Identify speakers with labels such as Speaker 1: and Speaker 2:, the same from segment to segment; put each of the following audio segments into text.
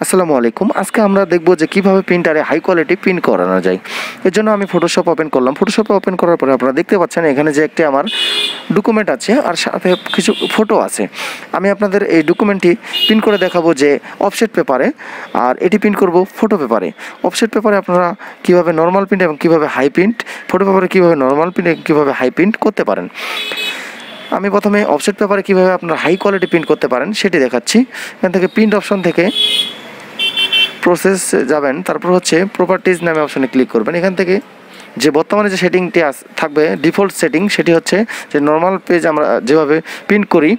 Speaker 1: আসসালামু আলাইকুম। আজকে আমরা দেখব যে কিভাবে প্রিন্টারে হাই কোয়ালিটি প্রিন্ট করানো যায়। এর জন্য আমি ফটোশপ ওপেন করলাম। ফটোশপ ওপেন করার পরে আপনারা দেখতে পাচ্ছেন এখানে যে একটি আমার ডকুমেন্ট আছে আর সাথে কিছু ফটো আছে। আমি আপনাদের এই ডকুমেন্টটি প্রিন্ট করে দেখাবো যে অফসেট পেপারে, আর এটি প্রিন্ট করব ফটো পেপারে। অফসেট পেপারে আপনারা কিভাবে নরমাল প্রিন্ট এবং কিভাবে হাই প্রিন্ট, ফটো পেপারে কিভাবে নরমাল প্রিন্ট এবং কিভাবে হাই প্রিন্ট করতে পারেন। আমি প্রথমে অফসেট পেপারে কিভাবে আপনারা হাই কোয়ালিটি প্রিন্ট করতে পারেন সেটি দেখাচ্ছি। এখান থেকে প্রিন্ট অপশন থেকে প্রসেস যাবেন, তারপর হচ্ছে প্রপার্টিজ নামে অপশনে ক্লিক করবেন। এখান থেকে যে বর্তমানে যে সেটিংটি থাকবে ডিফল্ট সেটিং, সেটি হচ্ছে যে নর্মাল পেজ আমরা যেভাবে প্রিন্ট করি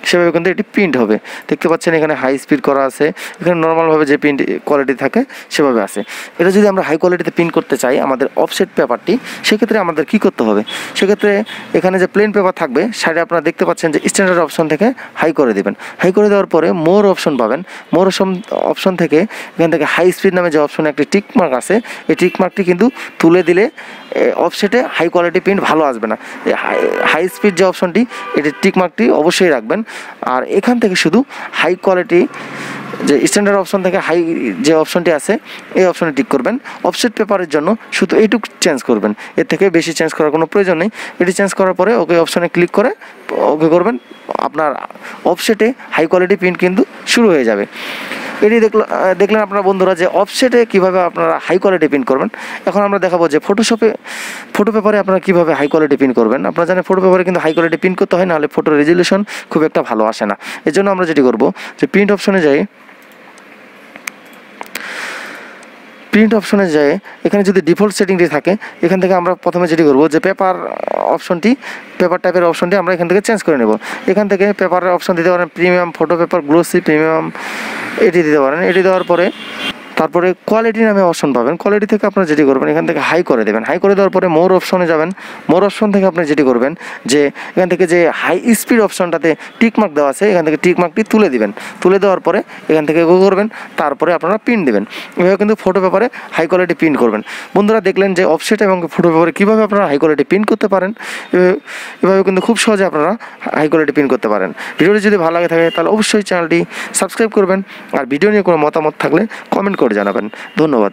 Speaker 1: সেভাবে কিন্তু এটি প্রিন্ট হবে। দেখতে পাচ্ছেন এখানে হাই স্পিড করা আছে, এখানে নর্মালভাবে যে প্রিন্ট কোয়ালিটি থাকে সেভাবে আছে। এটা যদি আমরা হাই কোয়ালিটিতে প্রিন্ট করতে চাই আমাদের অফসেট পেপারটি, সেক্ষেত্রে আমাদের কী করতে হবে? সেক্ষেত্রে এখানে যে প্লেন পেপার থাকবে সাইডে আপনারা দেখতে পাচ্ছেন যে স্ট্যান্ডার্ড অপশন থেকে হাই করে দেবেন। হাই করে দেওয়ার পরে মোর অপশন পাবেন। মোর অপশন থেকে এখান থেকে হাই স্পিড নামে যে অপশনে একটি টিক মার্ক আছে, এই টিক মার্কটি কিন্তু তুলে দিলে অফসেটে হাই কোয়ালিটি প্রিন্ট ভালো আসবে না। হাই স্পিড যে অপশনটি, এটি টিক মার্কটি অবশ্যই রাখবেন। আর এখান থেকে শুধু হাই কোয়ালিটি যে স্ট্যান্ডার্ড অপশন থেকে হাই যে অপশনটি আছে এই অপশনে টিক করবেন। অফসেট পেপারের জন্য শুধু এইটুকু চেঞ্জ করবেন, এর থেকে বেশি চেঞ্জ করার কোনো প্রয়োজন নেই। এটি চেঞ্জ করার পরে ওকে অপশনে ক্লিক করে ওকে করবেন, আপনার অফসেটে হাই কোয়ালিটি প্রিন্ট কিন্তু শুরু হয়ে যাবে। এটি দেখলেন আপনারা বন্ধুরা যে অফসেটে কীভাবে আপনারা হাই কোয়ালিটি প্রিন্ট করবেন। এখন আমরা দেখাবো যে ফটো পেপারে আপনারা কীভাবে হাই কোয়ালিটি প্রিন্ট করবেন। আপনারা জানেন ফটো পেপারে কিন্তু হাই কোয়ালিটি প্রিন্ট করতে হয়, নাহলে ফটোর রেজলিউশন খুব একটা ভালো আসে না। এর জন্য আমরা যেটি করবো যে প্রিন্ট অপশনে যাই, এখানে যদি ডিফল্ট সেটিংটি থাকে এখান থেকে আমরা প্রথমে যেটি করবো যে পেপার টাইপের অপশনটি আমরা এখান থেকে চেঞ্জ করে নেব। এখান থেকে পেপারের অপশন দিতে পারেন premium, photo paper, glossy, premium, এটি দিতে পারেন। এটি দেওয়ার পরে তারপরে কোয়ালিটি নামে অপশন পাবেন। কোয়ালিটি থেকে আপনারা যেটি করবেন এখান থেকে হাই করে দেবেন। হাই করে দেওয়ার পরে মোর অপশনে যাবেন। মোর অপশন থেকে আপনি যেটি করবেন যে এখান থেকে যে হাই স্পিড অপশনটাতে টিক মার্ক দেওয়া আছে এখান থেকে টিক মার্কটি তুলে দিবেন। তুলে দেওয়ার পরে এখান থেকে এগো করবেন, তারপরে আপনারা প্রিন্ট দেবেন। এভাবে কিন্তু ফটো পেপারে হাই কোয়ালিটি প্রিন্ট করবেন। বন্ধুরা দেখলেন যে অফসেট এবং ফটো পেপারে কীভাবে আপনারা হাই কোয়ালিটি প্রিন্ট করতে পারেন। এভাবে কিন্তু খুব সহজে আপনারা হাই কোয়ালিটি প্রিন্ট করতে পারেন। ভিডিওটি যদি ভালো লাগে থাকে তাহলে অবশ্যই চ্যানেলটি সাবস্ক্রাইব করবেন, আর ভিডিও নিয়ে কোনো মতামত থাকলে কমেন্ট করে জানাবেন। ধন্যবাদ।